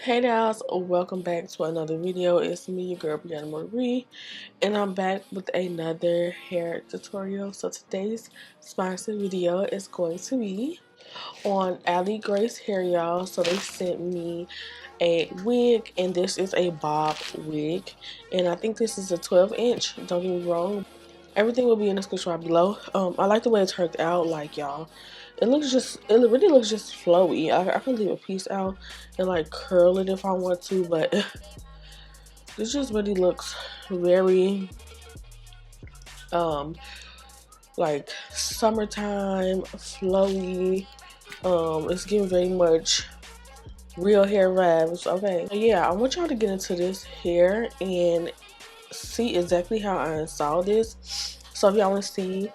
Hey guys, welcome back to another video. It's me, your girl Briana Marie, and I'm back with another hair tutorial. So today's sponsored video is going to be on Ali Grace hair, y'all. So they sent me a wig, and this is a bob wig, and I think this is a 12-inch. Don't get me wrong. Everything will be in the description right below. I like the way it turned out, like y'all. It really looks just flowy. I can leave a piece out and like curl it if I want to, but this just really looks very like summertime, flowy. It's giving very much real hair vibes. Okay, yeah, I want y'all to get into this hair and see exactly how I installed this. So if y'all want to see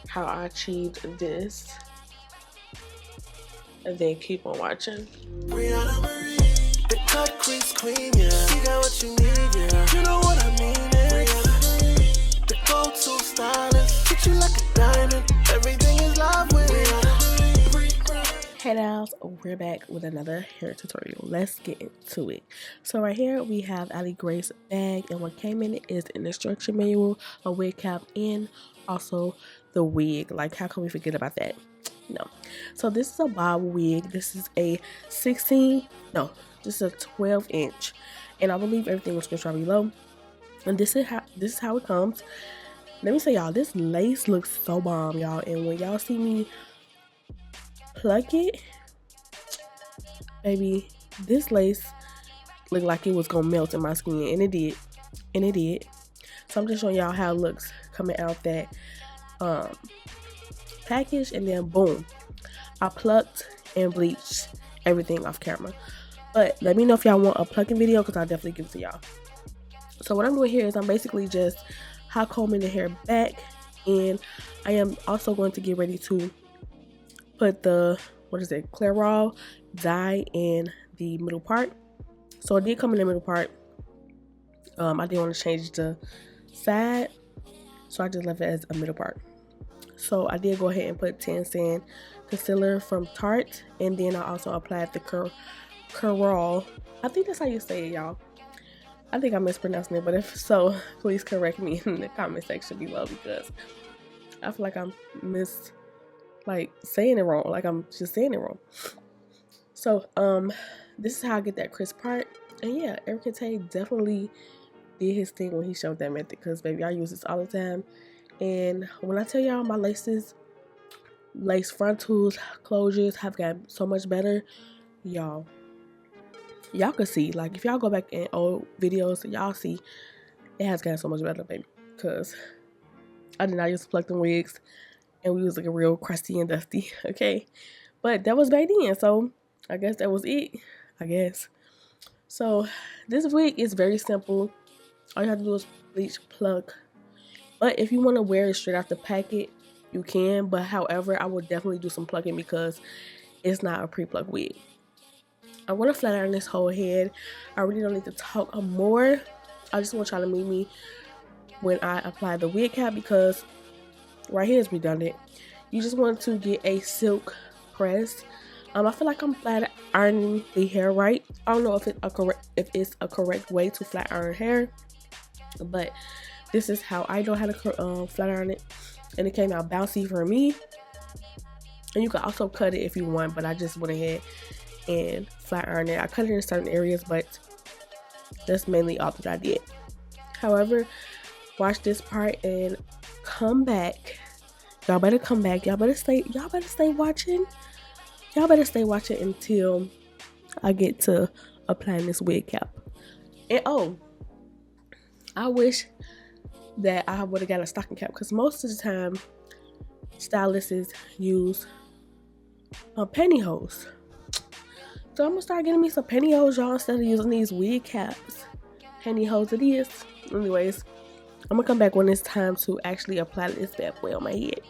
how I achieved this, and then keep on watching. Briana Marie, the cut crease queen, yeah. You got what you need, yeah. You know what I mean, Briana Marie, the go-to stylist, treat you like a diamond. Everything is love with Briana Marie. Hey guys, we're back with another hair tutorial. Let's get into it. So right here we have Ali Grace bag, and what came in it is an instruction manual, a wig cap, and also the wig. Like, how can we forget about that? No. So this is a bob wig. This is a 16, no, this is a 12-inch, and I will leave everything in the description below. And this is how it comes. Let me say, y'all, this lace looks so bomb, y'all. And when y'all see me pluck it, baby, this lace looked like it was gonna melt in my skin, and it did. So I'm just showing y'all how it looks coming out that package, and then boom, I plucked and bleached everything off camera. But let me know if y'all want a plucking video, because I'll definitely give it to y'all. So what I'm doing here is I'm basically just hot combing the hair back, and I am also going to get ready to put the Clairol dye in the middle part. So it did come in the middle part. I didn't want to change the side, so I just left it as a middle part. So I did go ahead and put Tan Sand concealer from Tarte, and then I also applied the Clairol. I think that's how you say it, y'all. I think I'm mispronouncing it, but if so, please correct me in the comment section below, because I feel like I'm saying it wrong. Like, I'm just saying it wrong. So this is how I get that crisp part. And yeah, Eric Kente definitely did his thing when he showed that method, because baby, I use this all the time. And when I tell y'all, my lace frontals, closures have gotten so much better, y'all can see. Like, if y'all go back in old videos, y'all see it has gotten so much better, baby. Because I did not use to pluck them wigs, and we was looking real crusty and dusty, okay? But that was back then, so I guess that was it, I guess. So this wig is very simple. All you have to do is bleach, pluck. But if you want to wear it straight out the packet, you can. But however, I will definitely do some plucking, because it's not a pre-plucked wig. I want to flat iron this whole head. I really don't need to talk more. I just want y'all to meet me when I apply the wig cap, because right here is redundant. You just want to get a silk press. I feel like I'm flat ironing the hair right. I don't know if it's a correct way to flat iron hair, but this is how I know how to flat iron it, and it came out bouncy for me. And you can also cut it if you want, but I just went ahead and flat iron it. I cut it in certain areas, but that's mainly all that I did. However, watch this part and come back. Y'all better come back. Y'all better stay watching. Y'all better stay watching until I get to applying this wig cap. And oh, I wish that I would have got a stocking cap, because most of the time stylists use pantyhose. So I'm gonna start getting me some pantyhose, y'all, instead of using these wig caps. Pantyhose it is. Anyways, I'm gonna come back when it's time to actually apply this bad boy on my head.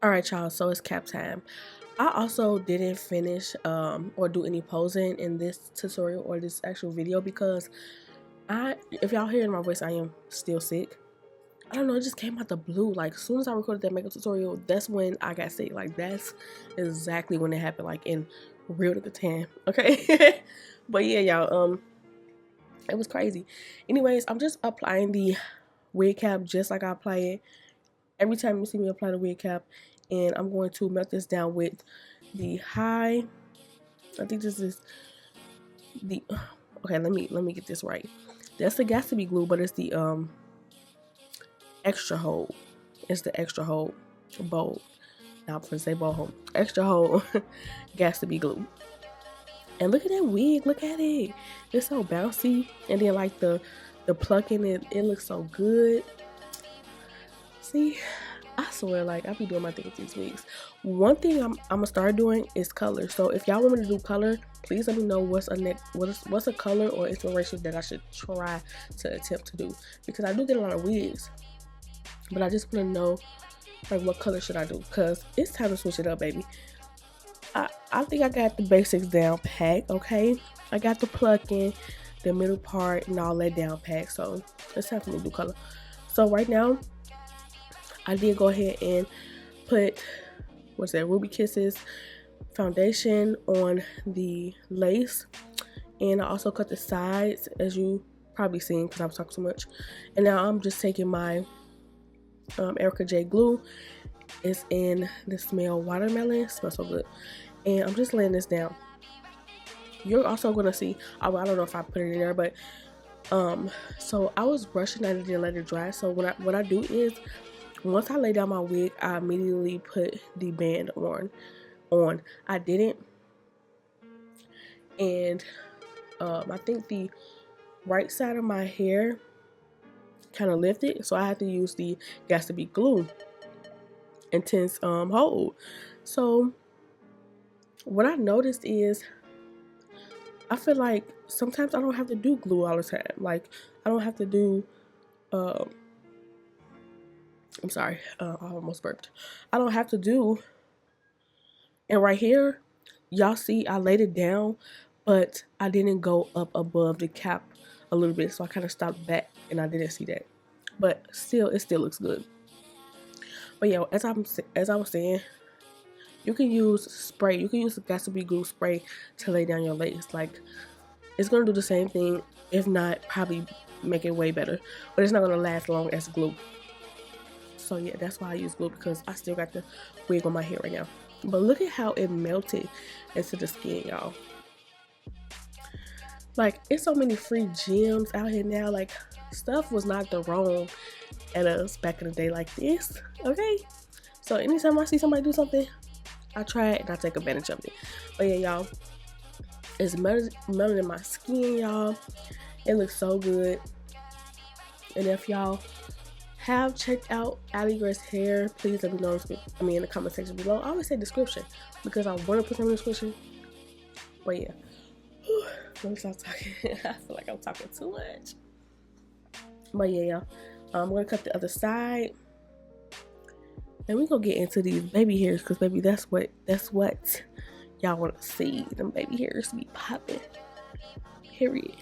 Alright, y'all, so it's cap time. I also didn't finish or do any posing in this tutorial or this actual video because if y'all hearing my voice, I am still sick. I don't know, it just came out the blue. Like, as soon as I recorded that makeup tutorial, that's when I got sick. Like, that's exactly when it happened, like in real to the time, okay? But yeah, y'all, it was crazy. Anyways, I'm just applying the wig cap just like I apply it every time you see me apply the wig cap, and I'm going to melt this down with the high. I think this is the okay. Let me get this right. That's the Gas-to-Be glue, but it's the extra hold. It's the extra hold bold. Now I'm gonna say bold hold. Extra hold Gas-to-Be glue. And look at that wig. Look at it. It's so bouncy, and then like the plucking it looks so good. See, I swear, like, I be doing my thing with these wigs. One thing I'm gonna start doing is color. So if y'all want me to do color, please let me know what's a color or inspiration that I should try to attempt to do, because I do get a lot of wigs, but I just want to know, like, what color should I do, because it's time to switch it up, baby. I think I got the basics down pat. Okay, I got the plucking, the middle part, and all that down pat. So it's time for me to do color. So right now, I did go ahead and put, what's that, Ruby Kisses foundation on the lace. And I also cut the sides, as you probably seen because I was talking so much. And now I'm just taking my Erica J glue. It's in the smell watermelon. It smells so good. And I'm just laying this down. You're also going to see, I don't know if I put it in there, but so I was brushing, I didn't let it dry. So what I do is, once I lay down my wig, I immediately put the band on. I didn't, and I think the right side of my hair kind of lifted, so I had to use the Gas-to-Be glue intense hold. So what I noticed is, I feel like sometimes I don't have to do glue all the time. Like, I don't have to do I'm sorry, I almost burped. I don't have to do, and right here, y'all see I laid it down, but I didn't go up above the cap a little bit, so I kind of stopped back, and I didn't see that. But still, it still looks good. But yeah, as I was saying, you can use spray. You can use the Got2b glue spray to lay down your lace. Like, it's gonna do the same thing, if not probably make it way better. But it's not gonna last long as glue. So yeah, that's why I use glue, because I still got the wig on my hair right now. But look at how it melted into the skin, y'all. Like, it's so many free gems out here now. Like, stuff was not the wrong at us back in the day like this, okay? So anytime I see somebody do something, I try it and I take advantage of it. But yeah, y'all, it's melting in my skin, y'all. It looks so good. And if y'all have checked out Allie Grace hair, please let me know in the comment section below. I always say description because I want to put some in the description. But yeah, let me stop talking. I feel like I'm talking too much. But yeah, y'all, I'm gonna cut the other side, and we're gonna get into these baby hairs, because baby, that's what y'all want to see. Them baby hairs be popping. Period.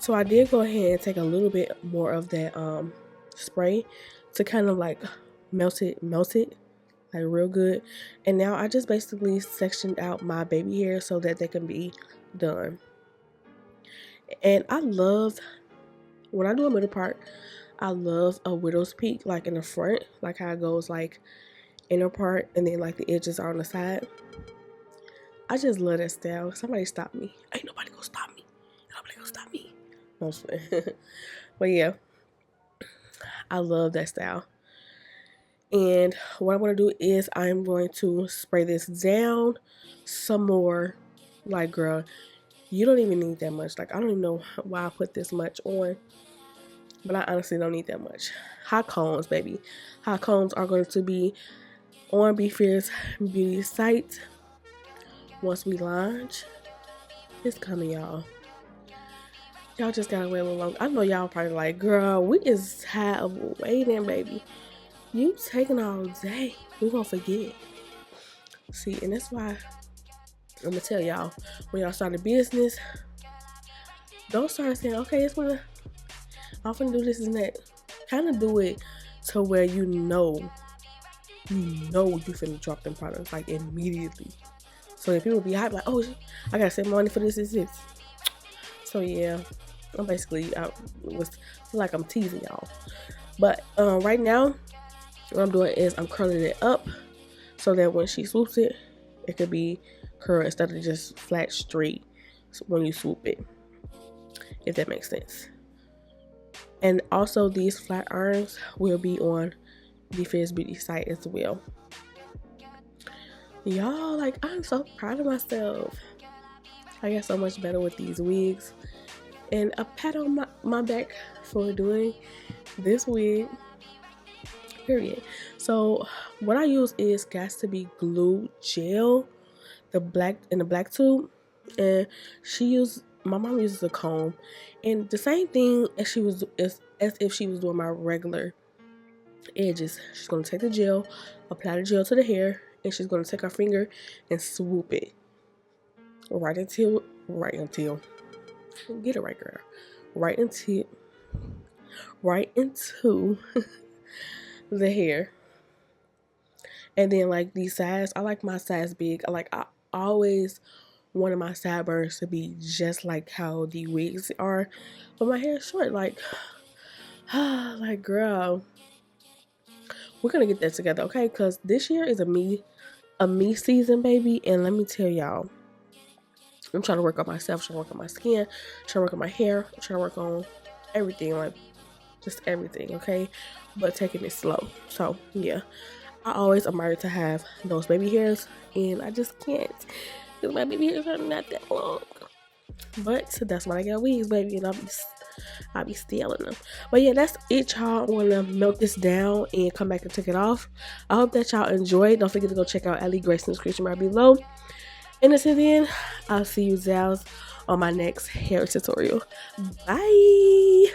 So I did go ahead and take a little bit more of that spray to kind of like melt it like real good. And now I just basically sectioned out my baby hair so that they can be done. And I love, when I do a middle part, I love a widow's peak, like in the front, like how it goes like inner part and then like the edges are on the side. I just love that style. Somebody stop me. Ain't nobody gonna stop me. Nobody gonna stop me. No, but yeah, I love that style. And what I'm going to do is I'm going to spray this down some more. Like, girl, you don't even need that much. Like, I don't even know why I put this much on, but I honestly don't need that much. Hot combs, baby. Hot combs are going to be on Be Fierce Beauty site once we launch. It's coming, y'all. Y'all just gotta wait a little longer. I know y'all probably like, girl, we is tired of waiting, baby. You taking all day. We gonna forget. See, and that's why I'm gonna tell y'all, when y'all start a business, don't start saying, okay, I'm gonna do this and that. Kind of do it to where you know you finna drop them products like immediately. So that people be hyped like, oh, I gotta save money for this. So yeah, I feel like I'm teasing y'all. But right now, what I'm doing is I'm curling it up so that when she swoops it, it could be curled instead of just flat straight when you swoop it, if that makes sense. And also these flat irons will be on the Fierce Beauty site as well. Y'all, like, I'm so proud of myself. I got so much better with these wigs. And a pat on my back for doing this wig. Period. So what I use is Got2b glue gel, the black tube, and my mom uses a comb, and the same thing as if she was doing my regular edges. She's gonna take the gel, apply the gel to the hair, and she's gonna take her finger and swoop it right until get it right, girl. Right into the hair. And then like these sides, I like my sides big. I always wanted my sideburns to be just like how the wigs are, but my hair is short. Like girl, we're gonna get that together, okay? Because this year is a me season, baby. And let me tell y'all, I'm trying to work on myself, trying to work on my skin, trying to work on my hair, trying to work on everything, like just everything, okay? But taking it slow. So yeah, I always admire to have those baby hairs, and I just can't because my baby hairs are not that long. But that's why I got wigs, baby, and I'll be stealing them. But yeah, that's it, y'all. I'm gonna melt this down and come back and take it off. I hope that y'all enjoyed. Don't forget to go check out Allie Grace in the description right below. And until then, I'll see you Zals on my next hair tutorial. Bye.